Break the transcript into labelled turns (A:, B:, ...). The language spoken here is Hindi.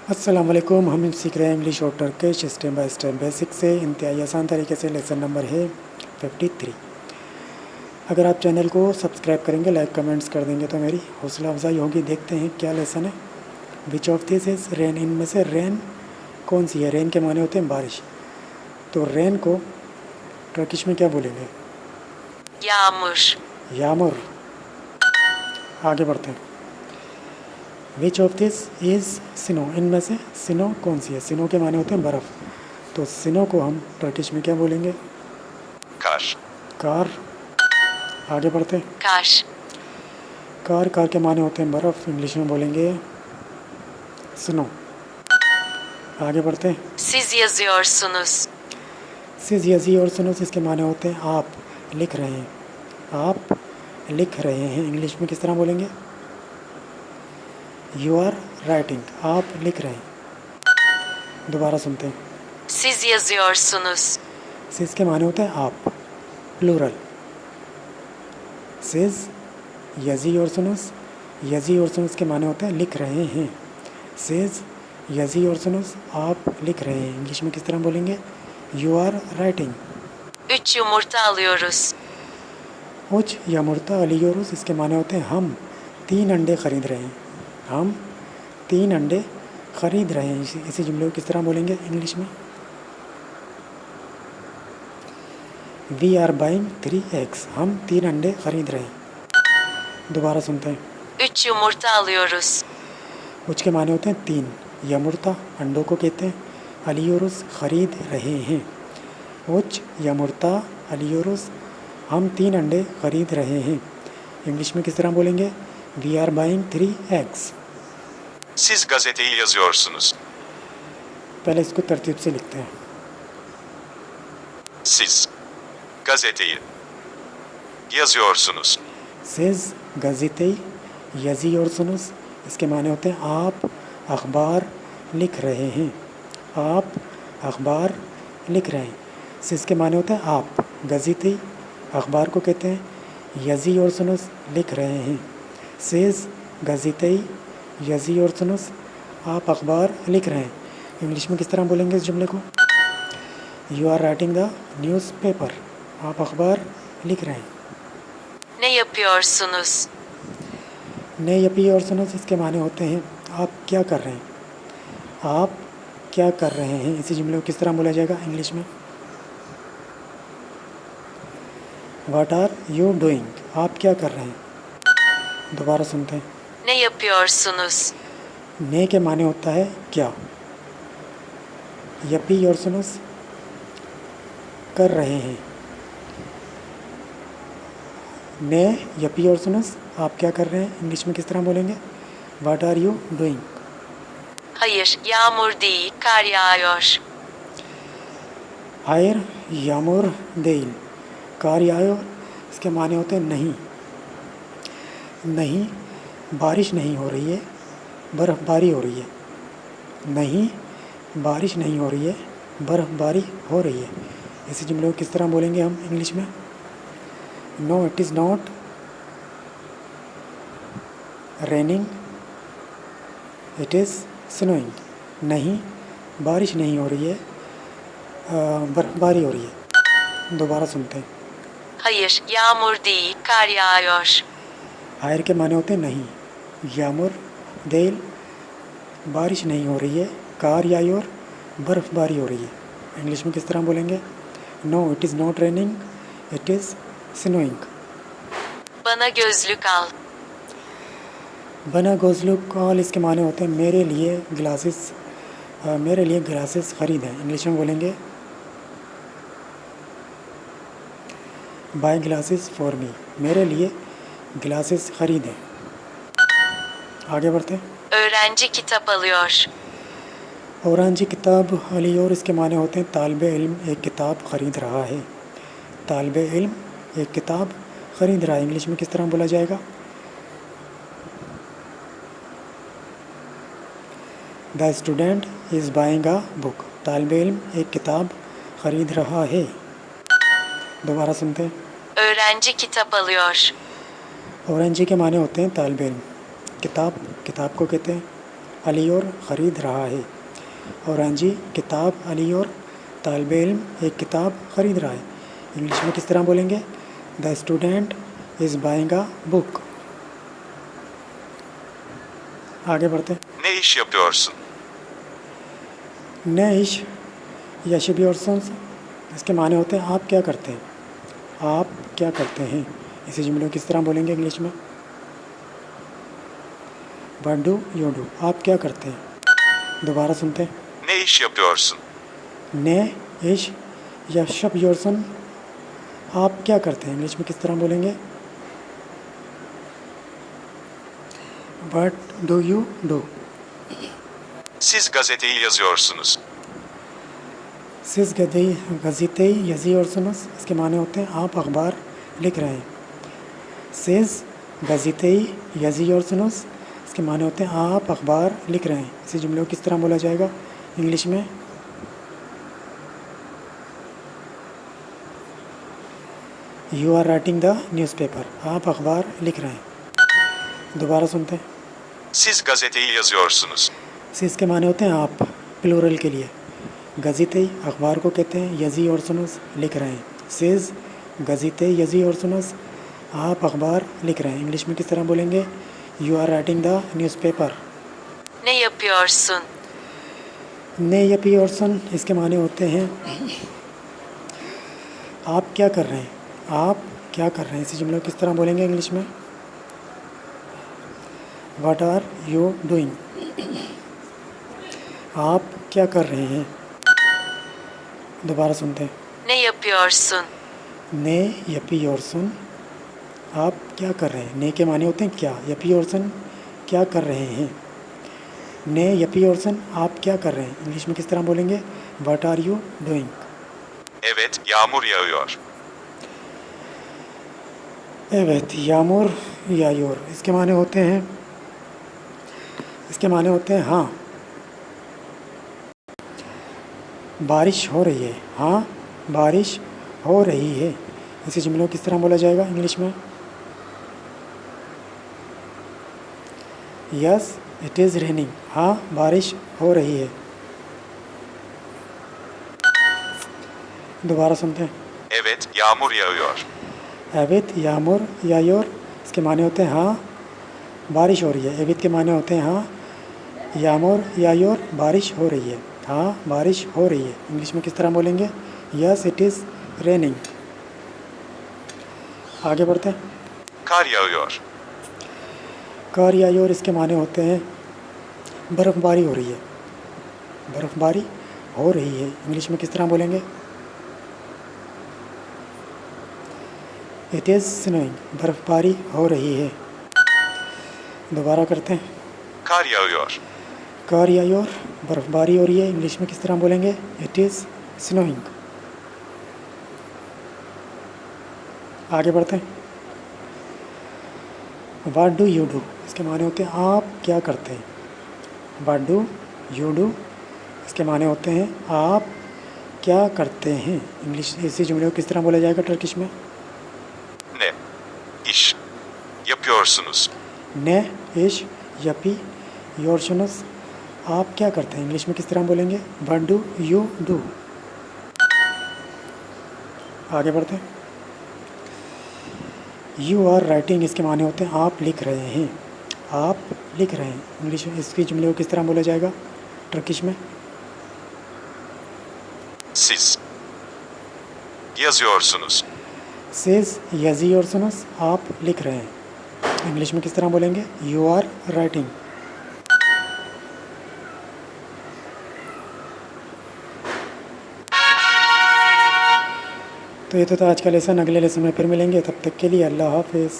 A: अस्सलाम वालेकुम। हम सीख रहे हैं इंग्लिश और Turkish step by step basic से इंतहाई आसान तरीके से। लेसन नंबर है 53। अगर आप चैनल को सब्सक्राइब करेंगे, लाइक कमेंट्स कर देंगे तो मेरी हौसला अफजाई होगी। देखते हैं क्या लेसन है। Which of this is rain? इनमें से रेन कौन सी है? रेन के माने होते हैं बारिश। तो रेन को टर्किश में क्या बोलेंगे?
B: Yağmur,
A: यामुर। आगे बढ़ते हैं। विच ऑफ दिस इज़ सिनो? इनमें से सिनो कौन सी है? सिनो के माने होते हैं बर्फ़। तो सिनो को हम टर्किश में क्या बोलेंगे?
C: Kar,
A: car. आगे बढ़ते हैं।
B: kar,
A: कार के माने होते हैं बर्फ़। इंग्लिश में बोलेंगे स्नो। आगे बढ़ते हैं।
B: siz yazıyorsunuz.
A: सिज यजी और सुनो इसके माने होते हैं आप लिख रहे हैं। आप लिख रहे हैं इंग्लिश में किस तरह बोलेंगे? You are writing. आप लिख रहे हैं। दोबारा सुनते हैं।
B: Siz yazıyorsunuz.
A: सिज के माने होते हैं आप, प्लूरल। सिज यजी और सुनुस। यजी और सुनुस के माने होते हैं लिख रहे हैं। सिज यजी और सुनुस आप लिख रहे हैं। इंग्लिश में किस तरह बोलेंगे? You are writing.
B: 3 yumurta alıyoruz.
A: उच या मुर्ता अलियोरुस इसके माने होते हैं हम 3 अंडे खरीद रहे हैं। हम 3 अंडे खरीद रहे हैं। इसी जुमले को किस तरह बोलेंगे इंग्लिश में? We are buying 3 eggs। हम 3 अंडे खरीद रहे हैं। दोबारा सुनते हैं।
B: 3 yumurta alıyoruz.
A: उच के माने होते हैं 3। यमुर्ता अंडों को कहते हैं। अलियोरुस खरीद रहे हैं। उच यमुर्ता अलियोरुस हम 3 अंडे खरीद रहे हैं। इंग्लिश में किस तरह बोलेंगे? We are buying 3 eggs।
C: siz gazeteyi yazıyorsunuz.
A: पहले इसको तरतीब से लिखते हैं।
C: Siz gazeteyi yazıyorsunuz.
A: सेज गज़ीते यजी और सुनुस इसके माने होते हैं आप अखबार लिख रहे हैं। आप अखबार लिख रहे हैं। सिज के माने होते हैं आप। गज़ीते अखबार को कहते हैं। यजी और सुनुस लिख रहे हैं। सेज गज़ीते यजी और सुनुस आप अखबार लिख रहे हैं। इंग्लिश में किस तरह बोलेंगे इस जुमले को? You are writing the newspaper. आप अखबार लिख रहे हैं।
B: Ne yapıyorsunuz?
A: ने यपी और सुनो इसके माने होते हैं आप क्या कर रहे हैं। आप क्या कर रहे हैं? इसी जुमले को किस तरह बोला जाएगा इंग्लिश में? What are you doing? आप क्या कर रहे हैं? दोबारा सुनते हैं।
B: Ne yapıyorsunuz?
A: ने के माने होता है क्या। यपी और सुनुस कर रहे हैं। ने यपी और सुनुस आप क्या कर रहे हैं? इंग्लिश में किस तरह बोलेंगे? What are you doing?
B: Hayır, yağmur değil, kar yağıyor.
A: हायर यामुर देल कार आयो इसके माने होते हैं नहीं। नहीं बारिश नहीं हो रही है, बर्फ़बारी हो रही है। नहीं बारिश नहीं हो रही है, बर्फ़बारी हो रही है। इसी जुमले को किस तरह बोलेंगे हम इंग्लिश में? No it is not raining, it is snowing. नहीं बारिश नहीं हो रही है, बर्फ़बारी हो रही है। दोबारा सुनते हैं।
B: Hayır, yağmur değil, kar yağıyor.
A: Higher के माने होते हैं नहीं। यामुर देल बारिश नहीं हो रही है, कार यायोर बर्फ़बारी हो रही है। इंग्लिश में किस तरह बोलेंगे? No it is not raining, it is snowing.
B: Bana gözlük al.
A: बना गोजलू कॉल इसके माने होते हैं मेरे लिए ग्लासेस। मेरे लिए ग्लासेस ख़रीदें। इंग्लिश में बोलेंगे बाय ग्लासेस फॉर मी। मेरे लिए ग्लासेस ख़रीदें। आगे बढ़ते हैं।
B: Öğrenci kitap alıyor.
A: औरांजी किताब अली और इसके माने होते हैं तालिब इल्म एक किताब ख़रीद रहा है। तालिब इल्म एक किताब ख़रीद रहा है। इंग्लिश में किस तरह बोला जाएगा? The student is buying a book. तालिब इल्म एक किताब ख़रीद रहा है। दोबारा सुनते हैं।
B: Öğrenci kitap alıyor.
A: औरंजी के माने होते हैं तालिब इल्म। किताब को कहते हैं। अली और ख़रीद रहा है। औरंजी किताब अली और तालिब इल्म एक किताब ख़रीद रहा है। इंग्लिश में किस तरह बोलेंगे? The student is buying a book. आगे बढ़ते हैं।
C: Ne iş yapıyorsun?
A: ने इश यशबियोर्सन्स इसके माने होते हैं आप क्या करते हैं, आप क्या करते हैं। इसी जुमले को किस तरह बोलेंगे इंग्लिश में? व्हाट डू यू डू, आप क्या करते हैं। दोबारा सुनते हैं।
C: Ne iş yapıyorsun?
A: ने इश यशबियोर्सन आप क्या करते हैं, इंग्लिश में किस तरह बोलेंगे? What do you do.
C: Siz gazeteyi yazıyorsunuz.
A: सिस गज़ीते यज़ीओर्सनस इसके माने होते हैं आप अखबार लिख रहे हैं। सिस गज़ीते यज़ीओर्सनस इसके माने होते हैं आप अखबार लिख रहे हैं। इसी जुमले को किस तरह बोला जाएगा इंग्लिश में? You are writing the newspaper, आप अखबार लिख रहे हैं। दोबारा सुनते हैं।
C: Siz gazeteyi yazıyorsunuz.
A: सिस के माने होते हैं आप, प्लूरल के लिए। गज़ीते अखबार को कहते हैं, यज़ी और सुनस लिख रहे हैं। सिस गज़ीते यज़ी और सुनस आप अखबार लिख रहे हैं। इंग्लिश में किस तरह बोलेंगे? You are writing the newspaper.
B: Ne yapıyorsun?
A: ने यपी और सन इसके माने होते हैं आप क्या कर रहे हैं, आप क्या कर रहे हैं। इसी जुमले को किस तरह बोलेंगे इंग्लिश में? व्हाट आर यू डूइंग, आप क्या कर रहे हैं। दोबारा सुनते हैं।
B: Ne yapıyorsun?
A: ने यपी और सुन आप क्या कर रहे हैं। ने के माने होते हैं क्या, यपी और सन क्या कर रहे हैं। ने यपी और सन आप क्या कर रहे हैं। इंग्लिश में किस तरह बोलेंगे? What are you doing.
C: Evet, yağmur yağıyor.
A: एवत यामुर यायोर इसके माने होते हैं, इसके माने होते हैं हाँ बारिश हो रही है, हाँ बारिश हो रही है। इसी जुमले को किस तरह बोला जाएगा इंग्लिश में? यस इट इज़ रेनिंग, हाँ बारिश हो रही है। दोबारा सुनते हैं।
C: Evet, yağmur yağıyor.
A: एवित यामुर यायोर इसके माने होते हैं हाँ बारिश हो रही है। एवित के माने होते हैं हाँ यामुर यायोर बारिश हो रही है, हाँ बारिश हो रही है। इंग्लिश में किस तरह बोलेंगे? Yes it is raining. आगे बढ़ते हैं।
C: Kar yağıyor.
A: कर यायोर इसके माने होते हैं बर्फ़बारी हो रही है, बर्फ़बारी हो रही है। इंग्लिश में किस तरह बोलेंगे? इट इज़ स्नोइंग, बर्फ़बारी हो रही है। दोबारा करते हैं।
C: Kar yağıyor.
A: कर यायोर बर्फ़बारी हो रही है। इंग्लिश में किस तरह बोलेंगे? It is snowing. आगे बढ़ते हैं। व्हाट डू यू डू इसके माने होते हैं आप क्या करते हैं। व्हाट डू यू डू इसके माने होते हैं आप क्या करते हैं। इंग्लिश इसी जुमले को किस तरह बोला जाएगा टर्किश में?
C: Ne iş yapıyorsunuz?
A: ने इश यपी योरशनस आप क्या करते हैं। इंग्लिश में किस तरह बोलेंगे? What do you do. आगे बढ़ते हैं। यू आर राइटिंग इसके माने होते हैं आप लिख रहे हैं, आप लिख रहे हैं। इंग्लिश में इसकी जुमले को किस तरह बोला जाएगा टर्किश में?
C: Siz yazıyorsunuz.
A: सेज यजी और सुनस आप लिख रहे हैं। इंग्लिश में किस तरह बोलेंगे? You are writing. तो ये तो था आज का लेसन। अगले लेसन में फिर मिलेंगे, तब तक के लिए अल्लाह हाफिज़।